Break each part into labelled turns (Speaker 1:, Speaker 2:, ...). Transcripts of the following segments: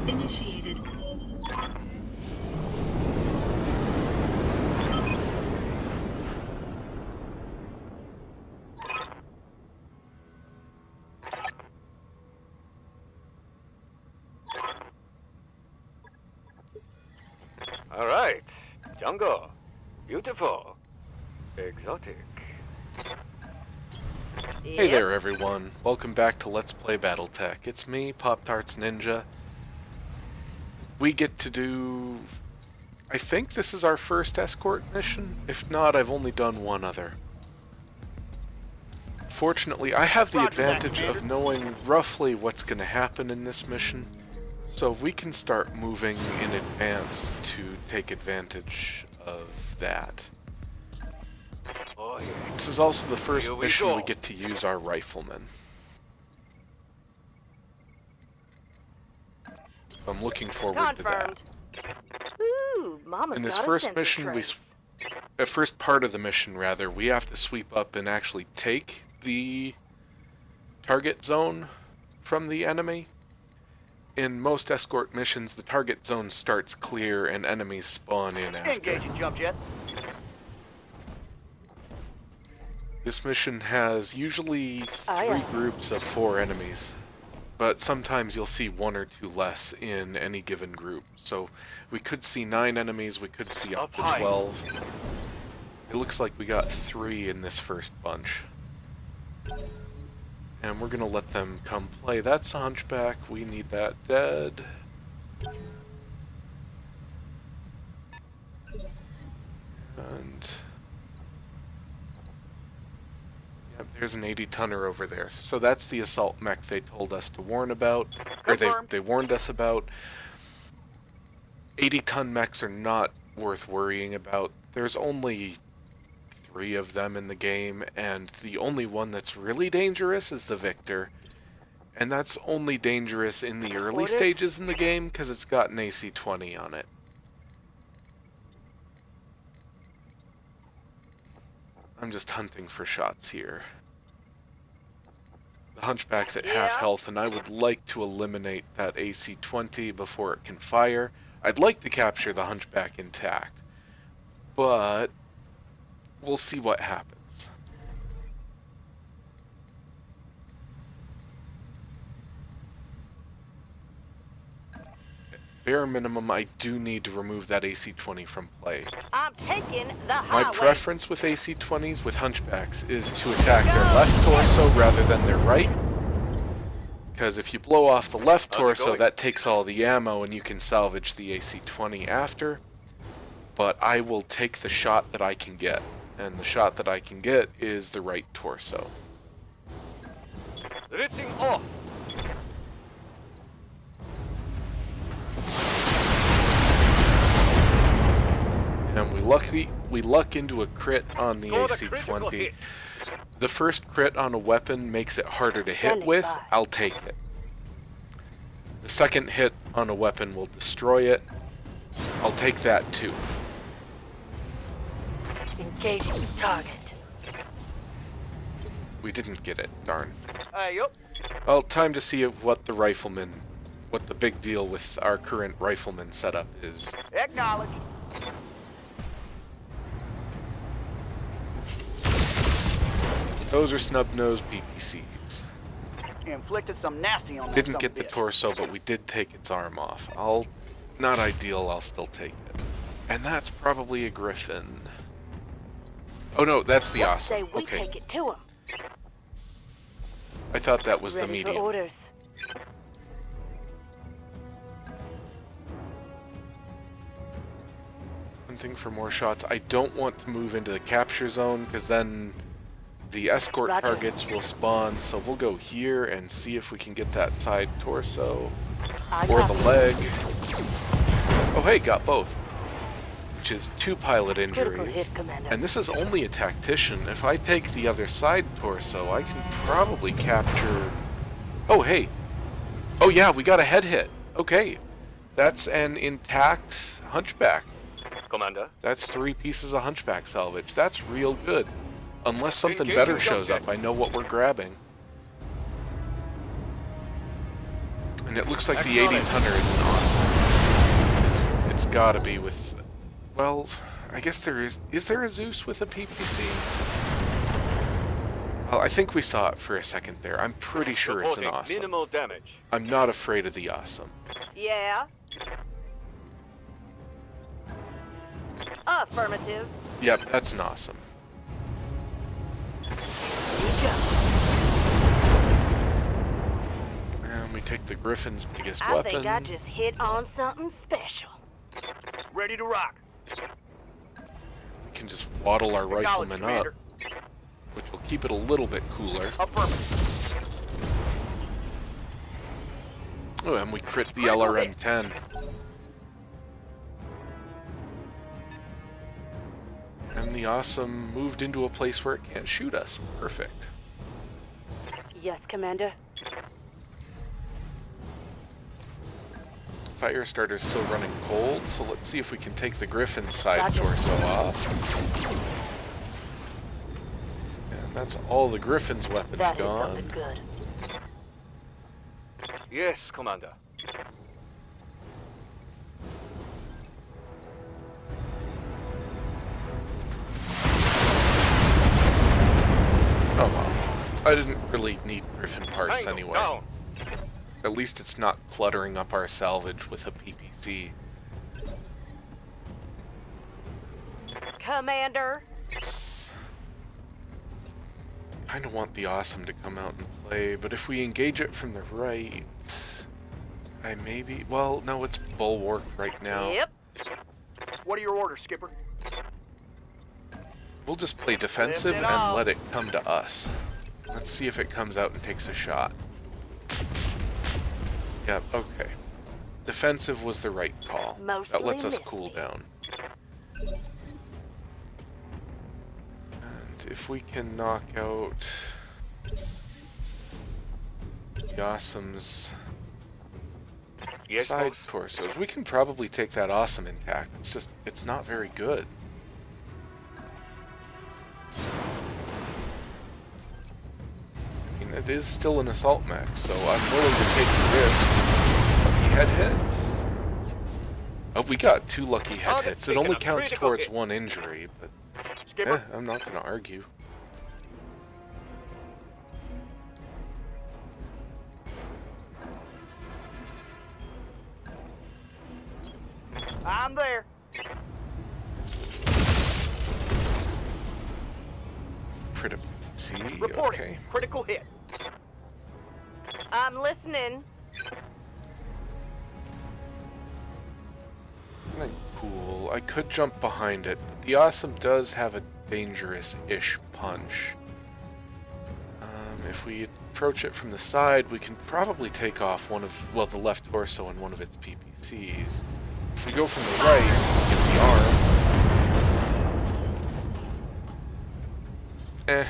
Speaker 1: initiated.
Speaker 2: All right, jungle, beautiful, exotic.
Speaker 3: Hey there everyone, welcome back to Let's Play Battletech. It's me, Pop-Tarts Ninja. We get to do... I think this is our first escort mission. If not, I've only done one other. Fortunately, I have the advantage of knowing roughly what's going to happen in this mission, so we can start moving in advance to take advantage of that.
Speaker 2: Oh, yeah.
Speaker 3: This is also the first
Speaker 2: Here we
Speaker 3: mission
Speaker 2: go.
Speaker 3: we get to use our riflemen. I'm looking forward to that.
Speaker 4: Ooh, Mama's
Speaker 3: In this
Speaker 4: got a
Speaker 3: first
Speaker 4: sense of
Speaker 3: mission,
Speaker 4: trace.
Speaker 3: first part of the mission rather, we have to sweep up and actually take the target zone from the enemy. In most escort missions, the target zone starts clear and enemies spawn in after.
Speaker 2: Engaging jump jet.
Speaker 3: This mission has usually three groups of 4 enemies, but sometimes you'll see 1 or 2 less in any given group. So we could see 9 enemies, we could see up to 12. It looks like we got 3 in this first bunch. And we're gonna let them come play. That's a hunchback, we need that dead. And... yep, there's an 80-tonner over there. So that's the assault mech they told us to warn about, or they warned us about. 80-ton mechs are not worth worrying about. There's only 3 of them in the game, and the only one that's really dangerous is the Victor. And that's only dangerous in the early stages in the game, because it's got an AC-20 on it. I'm just hunting for shots here. The hunchback's at half health, and I would like to eliminate that AC-20 before it can fire. I'd like to capture the hunchback intact, but we'll see what happens. Bare minimum, I do need to remove that AC-20 from play.
Speaker 4: I'm taking the
Speaker 3: My
Speaker 4: highway.
Speaker 3: preference with AC-20s with hunchbacks is to attack their left torso rather than their right. Because if you blow off the left torso, that takes all the ammo and you can salvage the AC-20 after. But I will take the shot that I can get. And the shot that I can get is the right torso.
Speaker 2: Ripping off.
Speaker 3: And we luck into a crit on the AC-20. The first crit on a weapon makes it harder to hit with. I'll take it. The second hit on a weapon will destroy it. I'll take that too.
Speaker 4: Engaging the target.
Speaker 3: We didn't get it, darn.
Speaker 2: Yup.
Speaker 3: Well, time to see what the big deal with our current rifleman setup is.
Speaker 2: Acknowledge.
Speaker 3: Those are snub-nosed PPCs.
Speaker 2: Inflicted some nasty on that.
Speaker 3: Didn't get the torso, but we did take its arm off. Not ideal, I'll still take it. And that's probably a Griffin. Oh no, that's the awesome.
Speaker 4: Say we
Speaker 3: Okay.
Speaker 4: take it to him.
Speaker 3: I thought that was the
Speaker 4: Ready for
Speaker 3: medium.
Speaker 4: orders.
Speaker 3: Hunting for more shots. I don't want to move into the capture zone, because then the escort targets will spawn, so we'll go here and see if we can get that side torso. Or the leg. Oh hey, got both. Which is 2 pilot injuries. And this is only a tactician. If I take the other side torso, I can probably capture... Oh hey! Oh yeah, we got a head hit. Okay. That's an intact hunchback.
Speaker 2: Commander.
Speaker 3: That's 3 pieces of hunchback salvage. That's real good. Unless something better shows up, I know what we're grabbing. An And it looks like the 80 Hunter is an awesome. It's gotta be with... Well, I guess there is... Is there a Zeus with a PPC? Well, I think we saw it for a second there. I'm pretty sure it's an awesome.
Speaker 2: Minimal damage.
Speaker 3: I'm not afraid of the awesome.
Speaker 4: Yeah. Affirmative.
Speaker 3: Yep, that's an awesome. And we take the Griffin's biggest
Speaker 4: I
Speaker 3: weapon.
Speaker 4: think I just hit on something special.
Speaker 2: Ready to rock.
Speaker 3: We can just waddle our rifleman up, which will keep it a little bit cooler.
Speaker 2: Affirmative.
Speaker 3: Oh, and we crit the LRM-10. And the awesome moved into a place where it can't shoot us. Perfect.
Speaker 4: Yes, Commander.
Speaker 3: Firestarter's still running cold, so let's see if we can take the Griffin's side
Speaker 4: Gotcha.
Speaker 3: torso off. And that's all the Griffin's weapons
Speaker 4: That is
Speaker 3: gone.
Speaker 4: something good.
Speaker 2: Yes, Commander.
Speaker 3: Oh well. I didn't really need Griffin parts
Speaker 2: Tango
Speaker 3: anyway.
Speaker 2: down.
Speaker 3: At least it's not cluttering up our salvage with a PPC.
Speaker 4: Commander.
Speaker 3: Kind of want the awesome to come out and play, but if we engage it from the right, I maybe... Well, no, it's bulwarked right now.
Speaker 4: Yep.
Speaker 2: What are your orders, Skipper?
Speaker 3: We'll just play defensive
Speaker 4: Lift it
Speaker 3: and
Speaker 4: off.
Speaker 3: let it come to us. Let's see if it comes out and takes a shot. Yep, okay. Defensive was the right call.
Speaker 4: Mostly
Speaker 3: That lets us
Speaker 4: missed.
Speaker 3: cool down. And if we can knock out the awesome's
Speaker 2: Yes,
Speaker 3: side
Speaker 2: boss.
Speaker 3: torsos, we can probably take that awesome intact. It's just, it's not very good. I mean, it is still an assault mech, so I'm willing to take the risk. Lucky head hits. Oh, we got 2 lucky head hits. It only counts towards 1 injury, but
Speaker 2: Skipper.
Speaker 3: I'm not going to argue.
Speaker 2: I'm there.
Speaker 3: Critical C,
Speaker 2: Reporting.
Speaker 3: okay.
Speaker 2: Critical hit.
Speaker 4: I'm listening.
Speaker 3: Cool. I could jump behind it, but the awesome does have a dangerous-ish punch. If we approach it from the side, we can probably take off one of, well, the left torso and one of its PPCs. If we go from the right, we get the arm.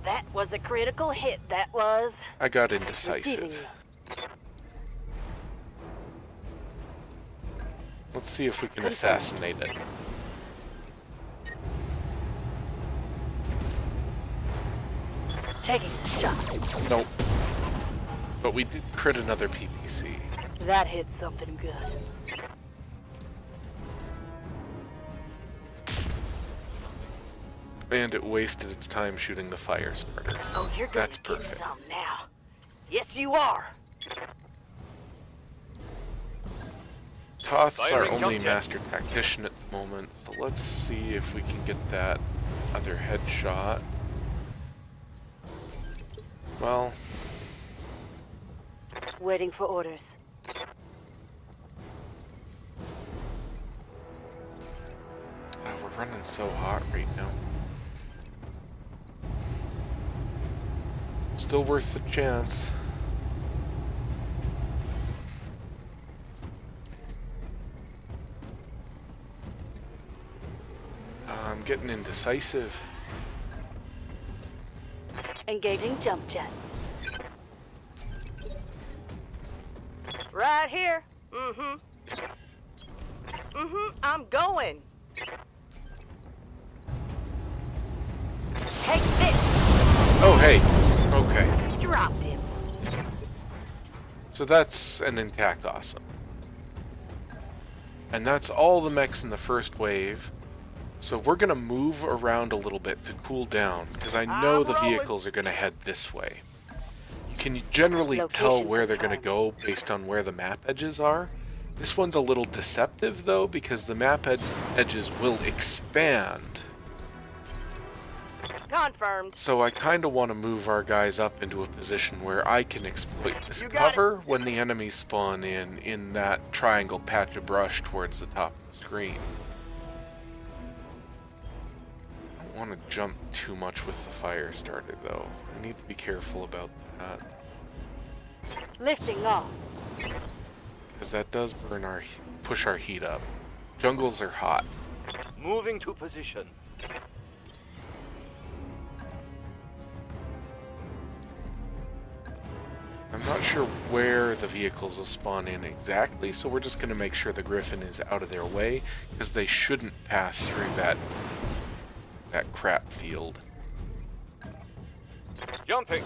Speaker 4: That was a critical hit, that was.
Speaker 3: I got
Speaker 4: Receiving
Speaker 3: indecisive.
Speaker 4: you.
Speaker 3: Let's see if we can assassinate it.
Speaker 4: Taking the shot.
Speaker 3: Nope. But we did crit another PPC.
Speaker 4: That hit something good.
Speaker 3: And it wasted its time shooting the fire starter.
Speaker 4: Oh, you're going
Speaker 3: That's
Speaker 4: to get
Speaker 3: perfect.
Speaker 4: some now. Yes, you are.
Speaker 3: Toth's our
Speaker 2: Firing
Speaker 3: only
Speaker 2: jump jet.
Speaker 3: master tactician at the moment, so let's see if we can get that other headshot. Well,
Speaker 4: Waiting for orders.
Speaker 3: we're running so hot right now. Still worth the chance. I'm getting indecisive.
Speaker 4: Engaging jump jet. Right here. I'm going. Take this.
Speaker 3: Oh, hey. Okay.
Speaker 4: Dropped him.
Speaker 3: So that's an intact awesome. And that's all the mechs in the first wave. So we're going to move around a little bit to cool down, because I know
Speaker 4: I'm
Speaker 3: the
Speaker 4: rolling.
Speaker 3: vehicles are going to head this way. You can generally tell
Speaker 4: Location
Speaker 3: where they're going to
Speaker 4: confirmed.
Speaker 3: go based on where the map edges are. This one's a little deceptive, though, because the map edges will expand.
Speaker 4: Confirmed.
Speaker 3: So I kind of want to move our guys up into a position where I can exploit this
Speaker 2: You got it.
Speaker 3: cover when the enemies spawn in that triangle patch of brush towards the top of the screen. I don't want to jump too much with the fire starter, though. I need to be careful about that,
Speaker 4: Lifting off.
Speaker 3: because that does push our heat up. Jungles are hot.
Speaker 2: Moving to position.
Speaker 3: I'm not sure where the vehicles will spawn in exactly, so we're just going to make sure the Griffin is out of their way, because they shouldn't pass through that crap field.
Speaker 2: Jumping.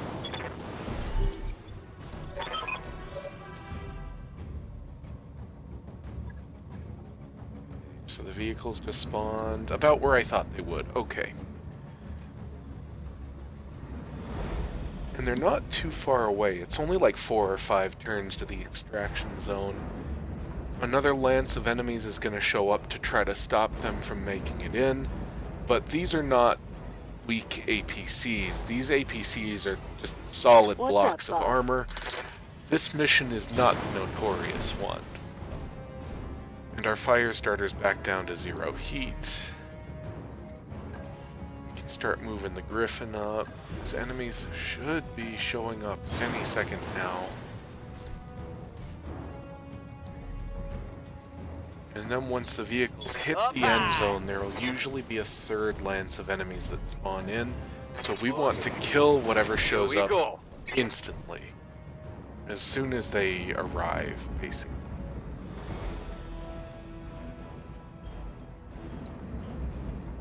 Speaker 3: So the vehicles just spawned about where I thought they would. Okay. And they're not too far away. It's only like 4 or 5 turns to the extraction zone. Another lance of enemies is going to show up to try to stop them from making it in. But these are not weak APCs. These APCs are just solid
Speaker 4: What's
Speaker 3: blocks
Speaker 4: up,
Speaker 3: of
Speaker 4: boss?
Speaker 3: armor. This mission is not the notorious one. And our fire starter's back down to 0 heat. We can start moving the Griffin up. These enemies should be showing up any second now. And then once the vehicles hit the end zone, there will usually be a third lance of enemies that spawn in. So we want to kill whatever shows
Speaker 2: Here we
Speaker 3: up
Speaker 2: go.
Speaker 3: instantly. As soon as they arrive, basically.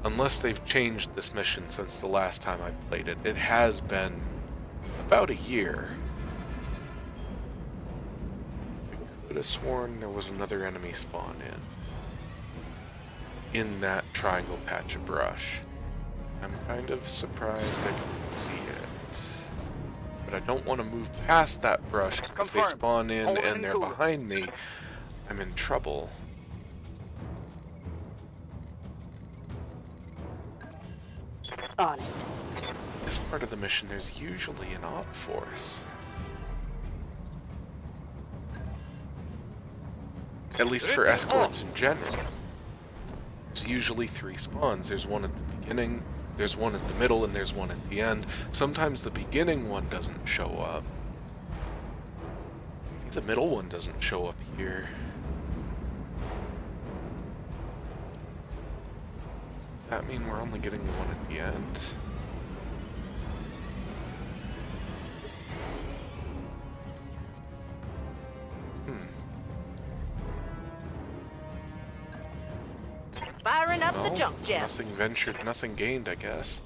Speaker 3: Unless they've changed this mission since the last time I played it. It has been about a year. I could have sworn there was another enemy spawn in that triangle patch of brush. I'm kind of surprised I didn't see it. But I don't want to move past that brush, because if they
Speaker 2: Confirmed.
Speaker 3: spawn in
Speaker 2: Hold
Speaker 3: and
Speaker 2: in
Speaker 3: they're
Speaker 2: cooler.
Speaker 3: behind me, I'm in trouble.
Speaker 4: On it.
Speaker 3: This part of the mission, there's usually an op force. At least for escorts in general. There's usually 3 spawns. There's one at the beginning, there's one at the middle, and there's one at the end. Sometimes the beginning one doesn't show up. Maybe the middle one doesn't show up here. Does that mean we're only getting the one at the end?
Speaker 4: Firing up the
Speaker 3: Well,
Speaker 4: jump jet.
Speaker 3: nothing ventured, nothing gained, I guess.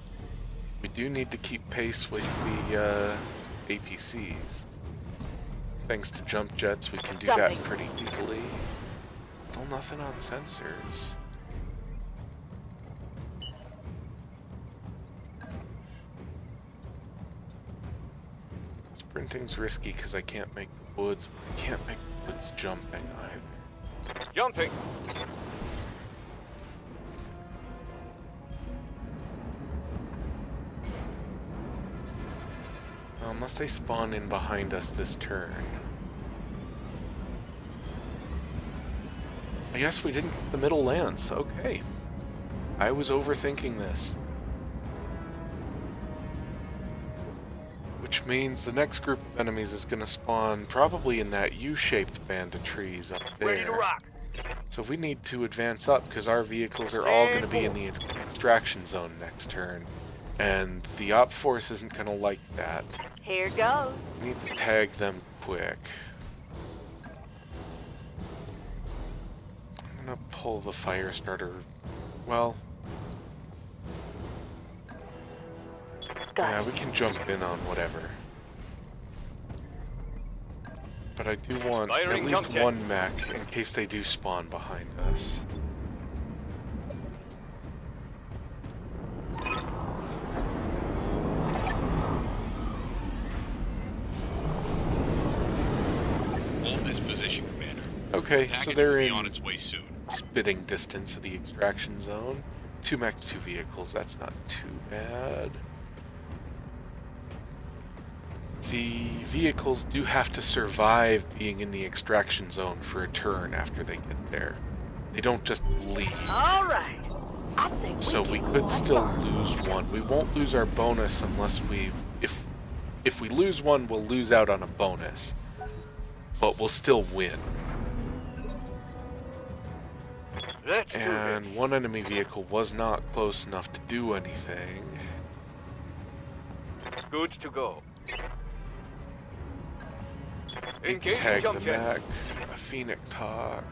Speaker 3: We do need to keep pace with the APCs. Thanks to jump jets, we can do that
Speaker 4: Jumping.
Speaker 3: pretty easily. Still nothing on sensors. Sprinting's risky because I can't make the woods, but I can't make the woods jumping either.
Speaker 2: Jumping.
Speaker 3: Unless they spawn in behind us this turn. I guess we didn't get the middle lance. Okay. I was overthinking this. Which means the next group of enemies is going to spawn probably in that U-shaped band of trees up
Speaker 2: Ready to
Speaker 3: there.
Speaker 2: rock.
Speaker 3: So we need to advance up because our vehicles are all going to be in the extraction zone next turn. And the op force isn't going to like that.
Speaker 4: Here goes.
Speaker 3: We need to tag them quick. I'm gonna pull the fire starter. Well,
Speaker 4: Got
Speaker 3: yeah,
Speaker 4: it.
Speaker 3: we can jump in on whatever. But I do want
Speaker 2: Firing
Speaker 3: at least
Speaker 2: jump jet.
Speaker 3: one mech in case they do spawn behind us.
Speaker 1: Hold this position, Commander.
Speaker 3: Okay, so
Speaker 1: Package
Speaker 3: they're
Speaker 1: will be
Speaker 3: in
Speaker 1: on its way soon.
Speaker 3: spitting distance of the extraction zone. 2 mechs, 2 vehicles, that's not too bad. The vehicles do have to survive being in the extraction zone for a turn after they get there. They don't just leave.
Speaker 4: All right. I think
Speaker 3: So we
Speaker 4: can
Speaker 3: could
Speaker 4: go
Speaker 3: still
Speaker 4: on.
Speaker 3: lose one. We won't lose our bonus unless we... If we lose one, we'll lose out on a bonus. But we'll still win.
Speaker 2: Let's do
Speaker 3: And
Speaker 2: this.
Speaker 3: one enemy vehicle was not close enough to do anything.
Speaker 2: Good to go.
Speaker 3: We
Speaker 2: Engage
Speaker 3: tag the
Speaker 2: jump jet.
Speaker 3: mech, a Phoenix Hawk.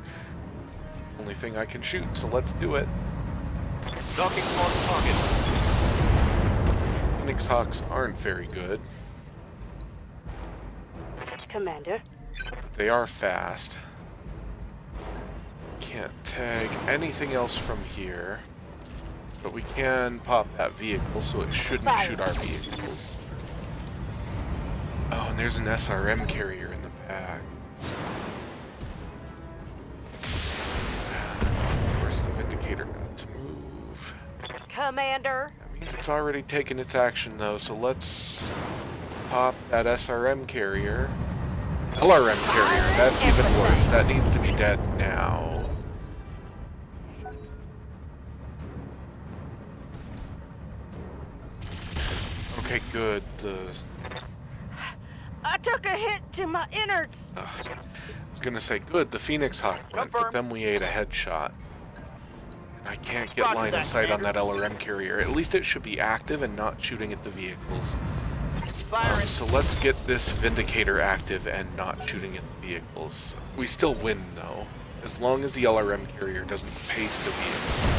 Speaker 3: Only thing I can shoot, so let's do it.
Speaker 2: Docking on target.
Speaker 3: Phoenix Hawks aren't very good.
Speaker 4: Commander.
Speaker 3: They are fast. Can't tag anything else from here. But we can pop that vehicle, so it shouldn't
Speaker 4: Fire.
Speaker 3: shoot our vehicles. Oh, and there's an SRM carrier in the back. Of course, the Vindicator got to move.
Speaker 4: Commander.
Speaker 3: That means it's already taken its action, though, so let's pop that SRM carrier. LRM carrier, that's even worse. That needs to be dead now. Okay, good.
Speaker 4: I took a hit to my innards.
Speaker 3: I was gonna say, good, the Phoenix Hawk went, but then we ate a headshot. And I can't get
Speaker 2: Roger
Speaker 3: line of
Speaker 2: that,
Speaker 3: sight on
Speaker 2: Commander.
Speaker 3: that LRM carrier. At least it should be active and not shooting at the vehicles.
Speaker 2: Firing.
Speaker 3: So let's get this Vindicator active and not shooting at the vehicles. We still win, though, as long as the LRM carrier doesn't paste the vehicle.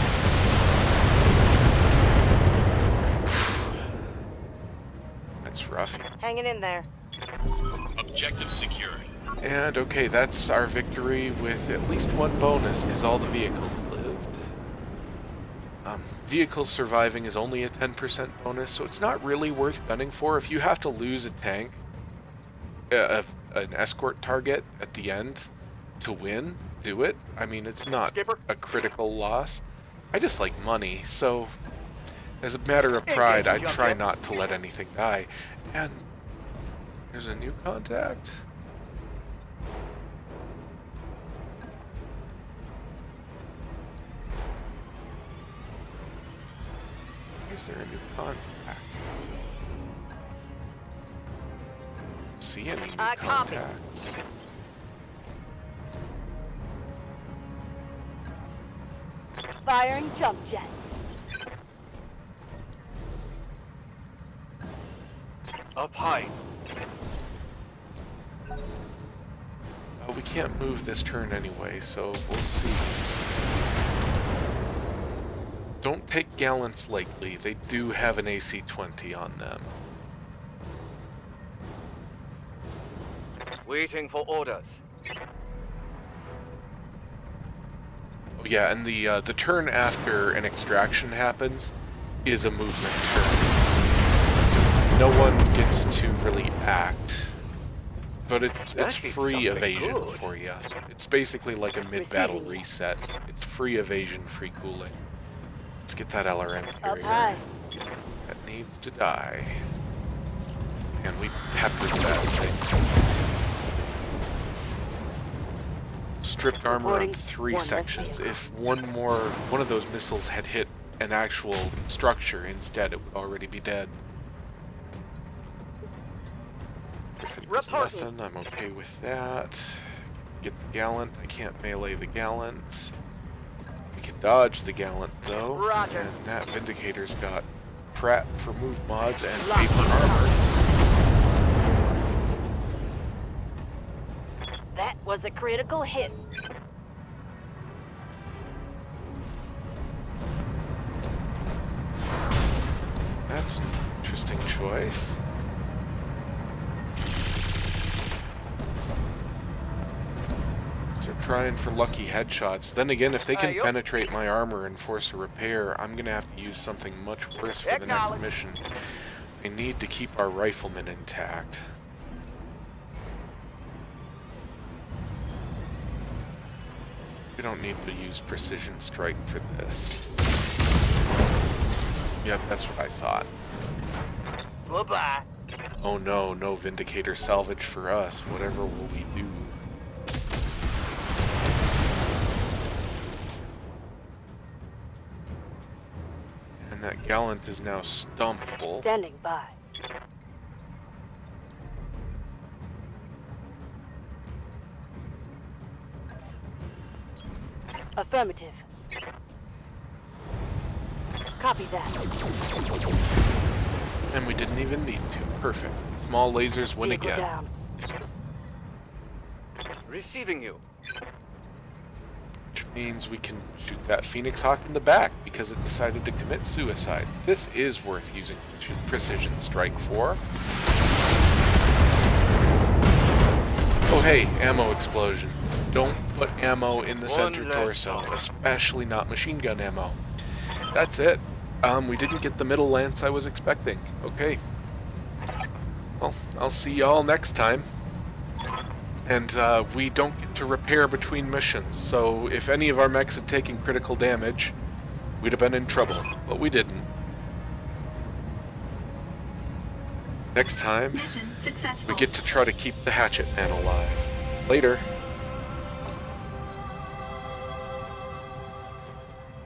Speaker 3: That's rough.
Speaker 4: Hanging in there.
Speaker 1: Objective secured.
Speaker 3: And okay, that's our victory with at least one bonus, because all the vehicles lived. Vehicles surviving is only a 10% bonus, so it's not really worth gunning for. If you have to lose a tank, an escort target at the end to win, do it. I mean, it's not a critical loss. I just like money, so as a matter of pride, I try not to let anything die. And there's a new contact. Is there a new contact? See any new
Speaker 4: I copy.
Speaker 3: contacts?
Speaker 4: Firing jump jet.
Speaker 2: Up high.
Speaker 3: Oh, we can't move this turn anyway, so we'll see. Don't take gallants lightly. They do have an AC-20 on them.
Speaker 2: Waiting for orders.
Speaker 3: Oh yeah, and the turn after an extraction happens is a movement turn. No one gets to really act, but it's
Speaker 2: That is
Speaker 3: free
Speaker 2: something
Speaker 3: evasion
Speaker 2: good.
Speaker 3: for you. It's basically like a mid-battle
Speaker 4: Receiving.
Speaker 3: reset. It's free evasion, free cooling. Let's get that LRM
Speaker 4: Up
Speaker 3: carrier.
Speaker 4: high.
Speaker 3: That needs to die. And we peppered that thing. Stripped armor on
Speaker 4: Reporting
Speaker 3: 3
Speaker 4: one
Speaker 3: sections.
Speaker 4: missile.
Speaker 3: If one of those missiles had hit an actual structure instead, it would already be dead. If it was
Speaker 2: Reporting.
Speaker 3: nothing, I'm okay with that. Get the gallant. I can't melee the gallant. We can dodge the gallant though.
Speaker 4: Roger.
Speaker 3: And that Vindicator's got Pratt for move mods and
Speaker 4: Lock.
Speaker 3: paper armor.
Speaker 4: That was a critical hit.
Speaker 3: That's an interesting choice. So trying for lucky headshots. Then again, if they can
Speaker 2: Yup.
Speaker 3: penetrate my armor and force a repair, I'm gonna have to use something much worse for the next
Speaker 2: Acknowledge.
Speaker 3: mission. I need to keep our riflemen intact. We don't need to use precision strike for this. Yep, that's what I thought.
Speaker 2: Bye-bye.
Speaker 3: Oh no, no Vindicator salvage for us. Whatever will we do? And that Gallant is now stompable.
Speaker 4: Standing by. Affirmative. Copy that.
Speaker 3: And we didn't even need to. Perfect. Small lasers win
Speaker 4: Vehicle
Speaker 3: again.
Speaker 4: down.
Speaker 2: Receiving you.
Speaker 3: Which means we can shoot that Phoenix Hawk in the back because it decided to commit suicide. This is worth using precision strike for. Oh hey, ammo explosion. Don't put ammo in the center
Speaker 2: One
Speaker 3: torso,
Speaker 2: less.
Speaker 3: especially not machine gun ammo. That's it. We didn't get the middle lance I was expecting. Okay. Well, I'll see y'all next time. And we don't get to repair between missions, so if any of our mechs had taken critical damage, we'd have been in trouble, but we didn't. Next time,
Speaker 5: Mission successful.
Speaker 3: we get to try to keep the Hatchet Man alive. Later.